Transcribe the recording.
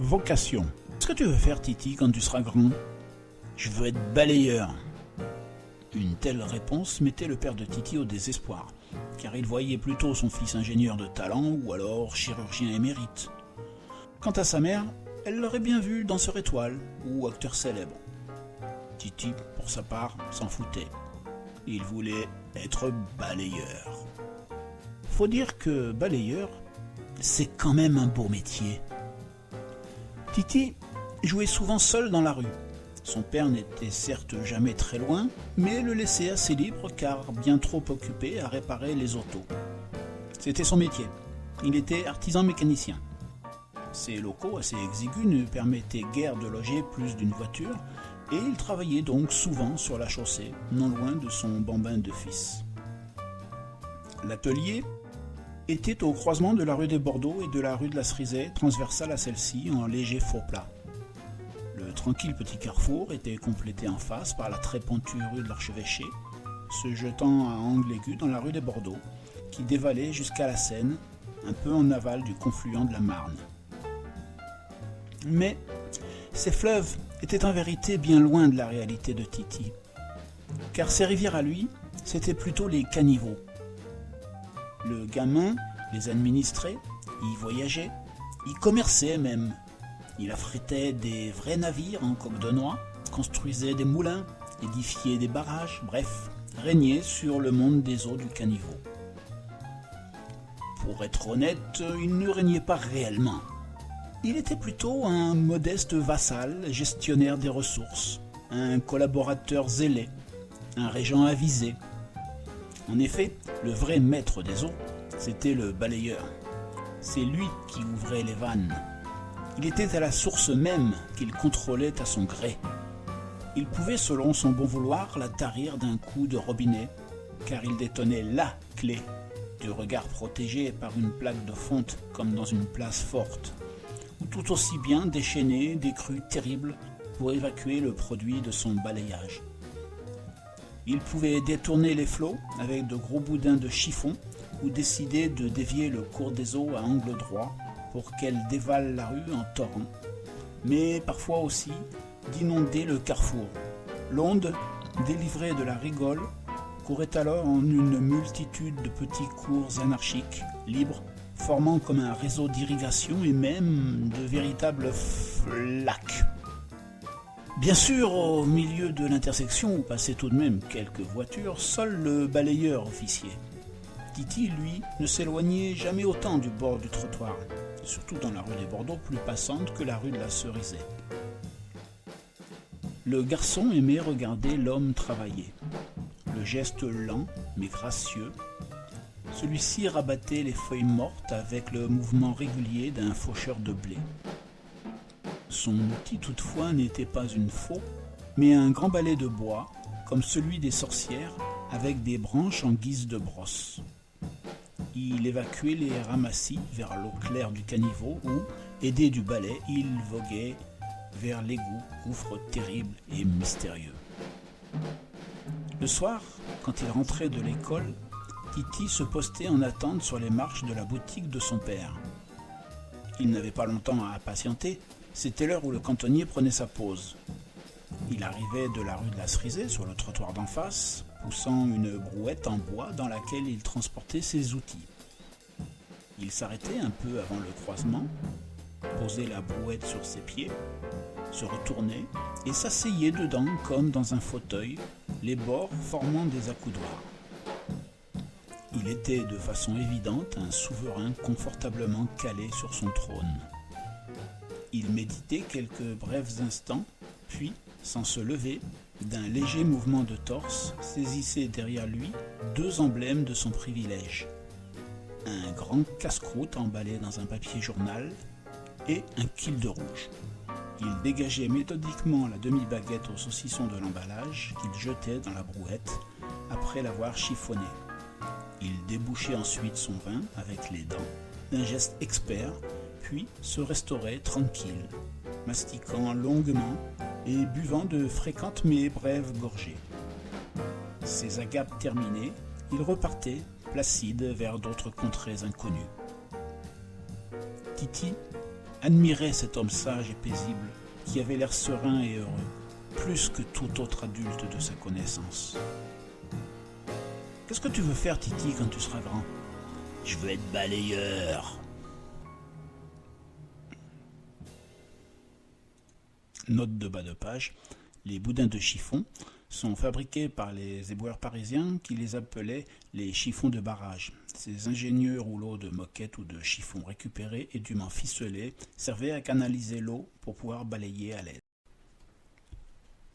Vocation. Qu'est-ce que tu veux faire, Titi, quand tu seras grand? Je veux être balayeur. Une telle réponse mettait le père de Titi au désespoir, car il voyait plutôt son fils ingénieur de talent ou alors chirurgien émérite. Quant à sa mère, elle l'aurait bien vu danseur étoile ou acteur célèbre. Titi, pour sa part, s'en foutait. Il voulait être balayeur. Faut dire que balayeur, c'est quand même un beau métier. Titi jouait souvent seul dans la rue. Son père n'était certes jamais très loin, mais le laissait assez libre car bien trop occupé à réparer les autos. C'était son métier. Il était artisan mécanicien. Ses locaux assez exigus ne permettaient guère de loger plus d'une voiture et il travaillait donc souvent sur la chaussée, non loin de son bambin de fils. L'atelier était au croisement de la rue des Bordeaux et de la rue de la Cerisay, transversale à celle-ci en léger faux plat. Le tranquille petit carrefour était complété en face par la très pentue rue de l'Archevêché, se jetant à angle aigu dans la rue des Bordeaux, qui dévalait jusqu'à la Seine, un peu en aval du confluent de la Marne. Mais ces fleuves étaient en vérité bien loin de la réalité de Titi, car ces rivières à lui, c'étaient plutôt les caniveaux. Le gamin les administrait, y voyageait, y commerçait même. Il affrétait des vrais navires en coque de noix, construisait des moulins, édifiait des barrages, bref, régnait sur le monde des eaux du caniveau. Pour être honnête, il ne régnait pas réellement. Il était plutôt un modeste vassal, gestionnaire des ressources, un collaborateur zélé, un régent avisé. En effet, le vrai maître des eaux, c'était le balayeur. C'est lui qui ouvrait les vannes. Il était à la source même qu'il contrôlait à son gré. Il pouvait, selon son bon vouloir, la tarir d'un coup de robinet, car il détenait LA clé, du regard protégé par une plaque de fonte comme dans une place forte, ou tout aussi bien déchaîner des crues terribles pour évacuer le produit de son balayage. Il pouvait détourner les flots avec de gros boudins de chiffon ou décider de dévier le cours des eaux à angle droit pour qu'elle dévale la rue en torrent, mais parfois aussi d'inonder le carrefour. L'onde, délivrée de la rigole, courait alors en une multitude de petits cours anarchiques, libres, formant comme un réseau d'irrigation et même de véritables lacs. Bien sûr, au milieu de l'intersection où passaient tout de même quelques voitures, seul le balayeur officiait. Titi, lui, ne s'éloignait jamais autant du bord du trottoir, surtout dans la rue des Bordeaux, plus passante que la rue de la Cerisay. Le garçon aimait regarder l'homme travailler. Le geste lent, mais gracieux, celui-ci rabattait les feuilles mortes avec le mouvement régulier d'un faucheur de blé. Son outil toutefois n'était pas une faux, mais un grand balai de bois, comme celui des sorcières, avec des branches en guise de brosse. Il évacuait les ramassis vers l'eau claire du caniveau où, aidé du balai, il voguait vers l'égout, gouffre terrible et mystérieux. Le soir, quand il rentrait de l'école, Titi se postait en attente sur les marches de la boutique de son père. Il n'avait pas longtemps à patienter, c'était l'heure où le cantonnier prenait sa pause. Il arrivait de la rue de la Cerisay sur le trottoir d'en face, poussant une brouette en bois dans laquelle il transportait ses outils. Il s'arrêtait un peu avant le croisement, posait la brouette sur ses pieds, se retournait et s'asseyait dedans comme dans un fauteuil, les bords formant des accoudoirs. Il était de façon évidente un souverain confortablement calé sur son trône. Il méditait quelques brefs instants, puis, sans se lever, d'un léger mouvement de torse, saisissait derrière lui deux emblèmes de son privilège. Un grand casse-croûte emballé dans un papier journal et un kilt de rouge. Il dégageait méthodiquement la demi-baguette au saucisson de l'emballage qu'il jetait dans la brouette après l'avoir chiffonné. Il débouchait ensuite son vin avec les dents, d'un geste expert, puis se restaurait tranquille, mastiquant longuement et buvant de fréquentes mais brèves gorgées. Ses agapes terminées, il repartait, placide, vers d'autres contrées inconnues. Titi admirait cet homme sage et paisible qui avait l'air serein et heureux, plus que tout autre adulte de sa connaissance. « Qu'est-ce que tu veux faire, Titi, quand tu seras grand ?»« Je veux être balayeur. » Note de bas de page. Les boudins de chiffon sont fabriqués par les éboueurs parisiens qui les appelaient les chiffons de barrage. Ces ingénieux rouleaux de moquettes ou de chiffons récupérés et dûment ficelés servaient à canaliser l'eau pour pouvoir balayer à l'aise.